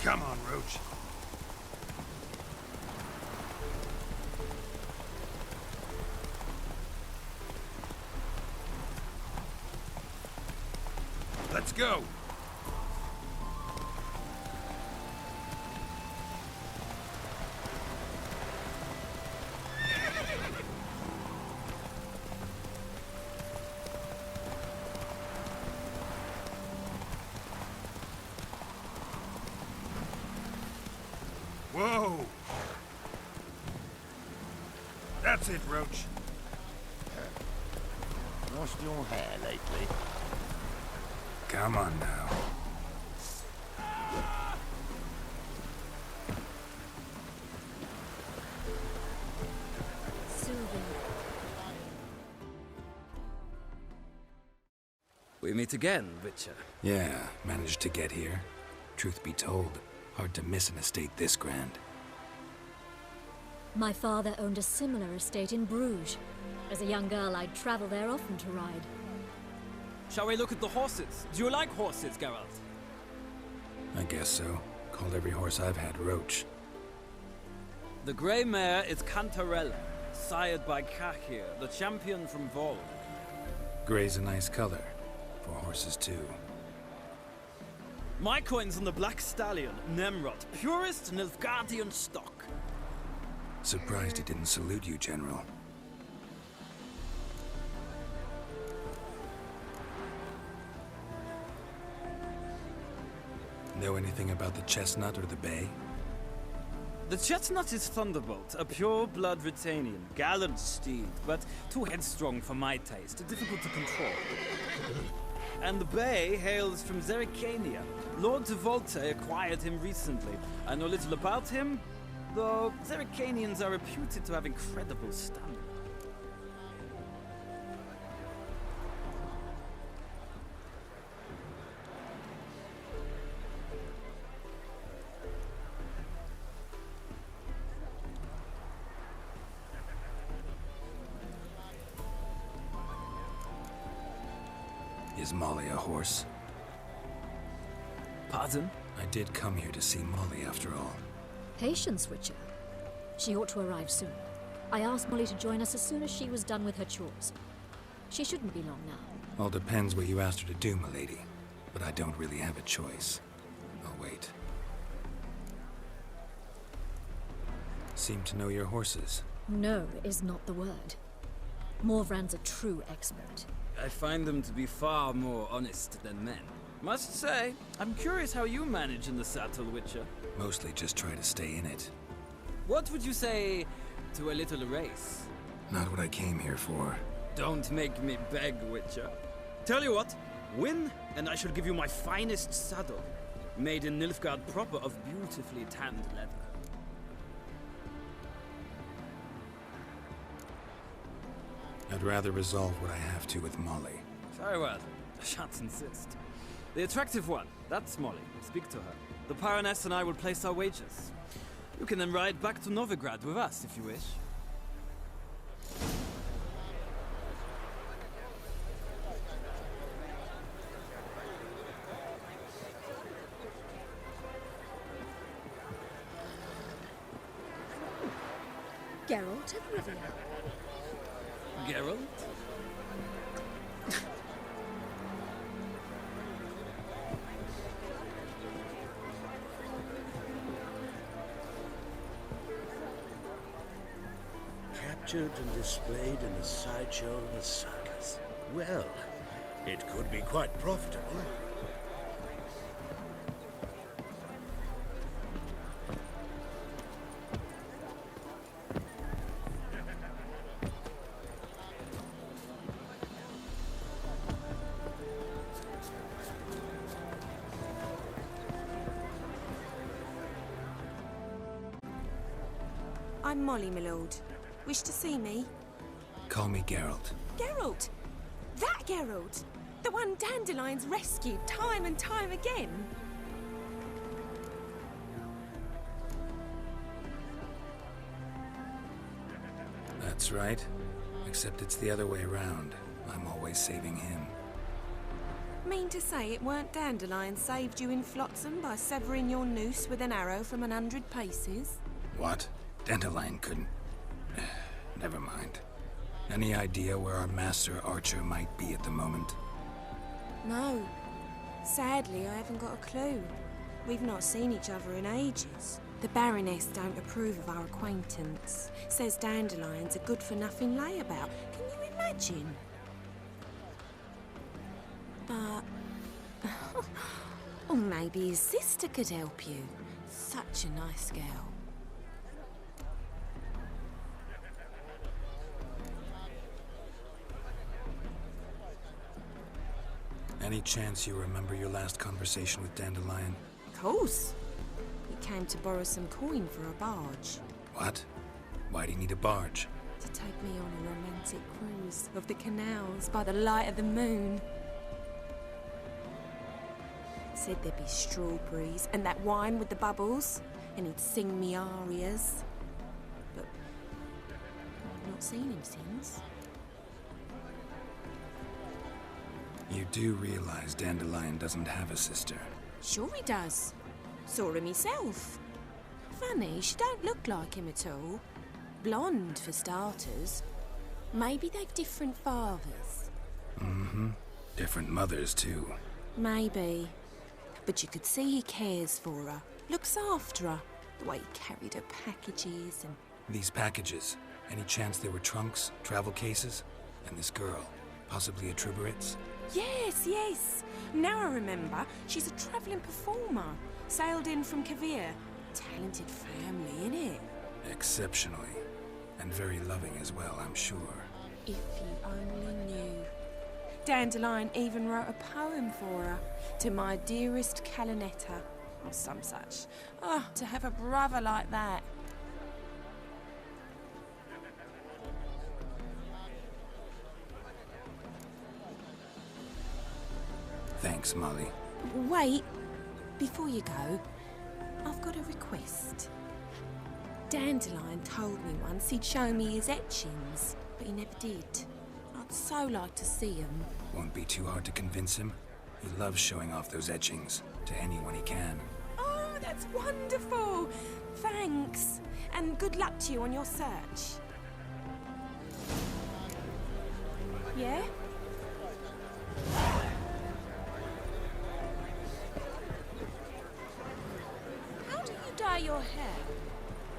Come on, Roach. Let's go! Whoa! That's it, Roach. Lost your hair lately? Come on now. Soothing. We meet again, Witcher. Yeah, managed to get here. Truth be told, hard to miss an estate this grand. My father owned a similar estate in Bruges. As a young girl, I'd travel there often to ride. Shall we look at the horses? Do you like horses, Geralt? I guess so. Called every horse I've had Roach. The grey mare is Cantarella, sired by Cahir, the champion from Volk. Grey's a nice color. For horses, too. My coin's on the black stallion, Nemrod, purest Nilfgaardian stock. Surprised he didn't salute you, General. Know anything about the chestnut or the bay? The chestnut is Thunderbolt, a pure-blood Britannian, gallant steed, but too headstrong for my taste, difficult to control. And the bay hails from Zerrikania. Lord de Volte acquired him recently. I know little about him, though Zerrikanians are reputed to have incredible stamina. Is Molly a horse? Pardon? I did come here to see Molly after all. Patience, Witcher. She ought to arrive soon. I asked Molly to join us as soon as she was done with her chores. She shouldn't be long now. All depends what you asked her to do, milady. But I don't really have a choice. I'll wait. Seem to know your horses. No is not the word. Morvran's a true expert. I find them to be far more honest than men. Must say, I'm curious how you manage in the saddle, Witcher. Mostly just try to stay in it. What would you say to a little race? Not what I came here for. Don't make me beg, Witcher. Tell you what, win, and I shall give you my finest saddle. Made in Nilfgaard proper of beautifully tanned leather. I'd rather resolve what I have to with Molly. Very well. I shan't insist. The attractive one, that's Molly. Speak to her. The Baroness and I will place our wagers. You can then ride back to Novigrad with us, if you wish. Geralt of Rivia. Geralt? Captured and displayed in a sideshow of a circus. Well, it could be quite profitable. I'm Molly, my lord. Wish to see me? Call me Geralt. Geralt! That Geralt! The one Dandelions rescued time and time again! That's right. Except it's the other way around. I'm always saving him. Mean to say it weren't Dandelion saved you in Flotsam by severing your noose with an arrow from 100 paces? What? Dandelion couldn't... Never mind. Any idea where our master archer might be at the moment? No. Sadly, I haven't got a clue. We've not seen each other in ages. The Baroness don't approve of our acquaintance. Says Dandelion's a good-for-nothing layabout. Can you imagine? But... or maybe his sister could help you. Such a nice girl. Any chance you remember your last conversation with Dandelion? Of course. He came to borrow some coin for a barge. What? Why do you need a barge? To take me on a romantic cruise of the canals by the light of the moon. Said there'd be strawberries and that wine with the bubbles, and he'd sing me arias. But I've not seen him since. You do realize Dandelion doesn't have a sister. Sure he does. Saw him himself. Funny, she don't look like him at all. Blonde, for starters. Maybe they've different fathers. Mm-hmm. Different mothers, too. Maybe. But you could see he cares for her. Looks after her. The way he carried her packages and... These packages, any chance they were trunks, travel cases? And this girl, possibly a Triburitz? Yes, yes. Now I remember. She's a travelling performer. Sailed in from Kavir. Talented family, innit? Exceptionally. And very loving as well, I'm sure. If you only knew. Dandelion even wrote a poem for her. To my dearest Calinetta. Or some such. Oh, to have a brother like that. Thanks, Molly. Wait. Before you go, I've got a request. Dandelion told me once he'd show me his etchings, but he never did. I'd so like to see them. Won't be too hard to convince him. He loves showing off those etchings to anyone he can. Oh, that's wonderful! Thanks. And good luck to you on your search. Yeah? How do you dye your hair?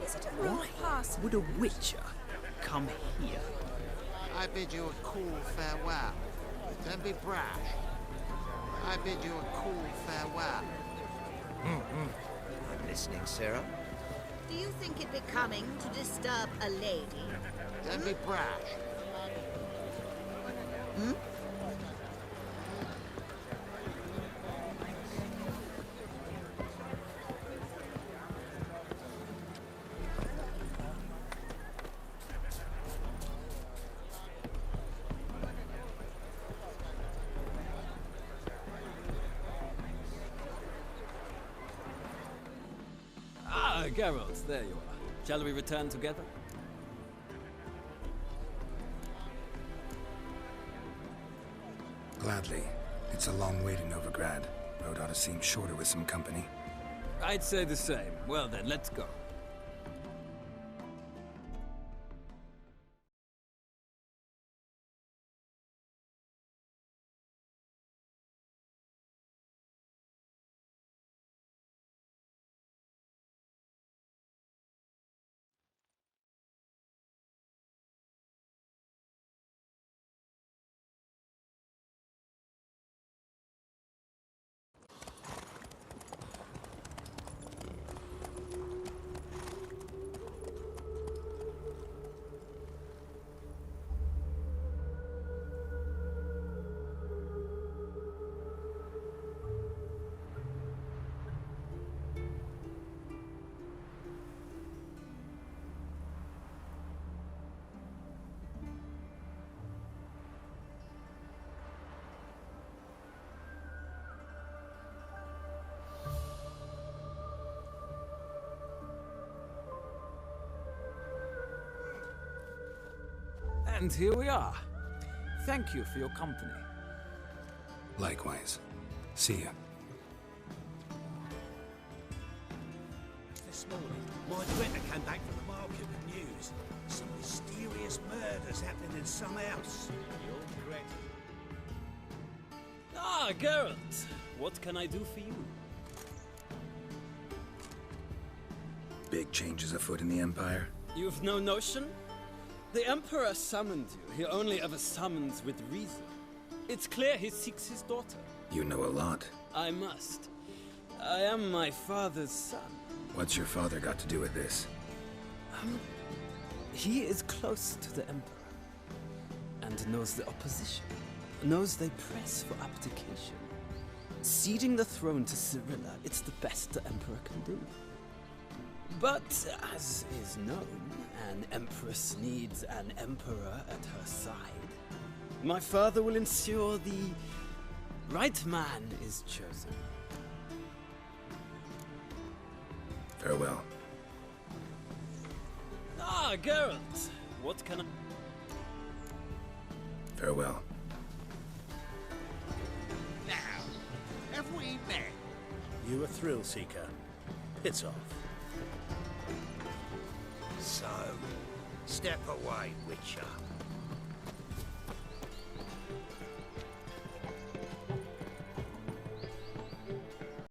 Is it a rough pass? Would a witcher come here? I bid you a cool farewell. Don't be brash. I bid you a cool farewell. I'm listening, Sarah. Do you think it becoming to disturb a lady? Don't be brash. Ah, Geralt, there you are. Shall we return together? Gladly. It's a long way to Novigrad. Road ought to seem shorter with some company. I'd say the same. Well then, let's go. And here we are. Thank you for your company. Likewise. See ya. This morning, my director came back from the market with news. Some mysterious murders happening in some house. You're correct. Ah, Geralt! What can I do for you? Big changes afoot in the Empire? You've no notion? The Emperor summoned you. He only ever summons with reason. It's clear he seeks his daughter. You know a lot. I must. I am my father's son. What's your father got to do with this? He is close to the Emperor. And knows the opposition. Knows they press for abdication. Ceding the throne to Cirilla, it's the best the Emperor can do. But, as is known, an Empress needs an Emperor at her side. My father will ensure the right man is chosen. Farewell. Ah, Geralt! What can I... Farewell. Now, have we met? You a thrill seeker. Piss off. So, step away, Witcher.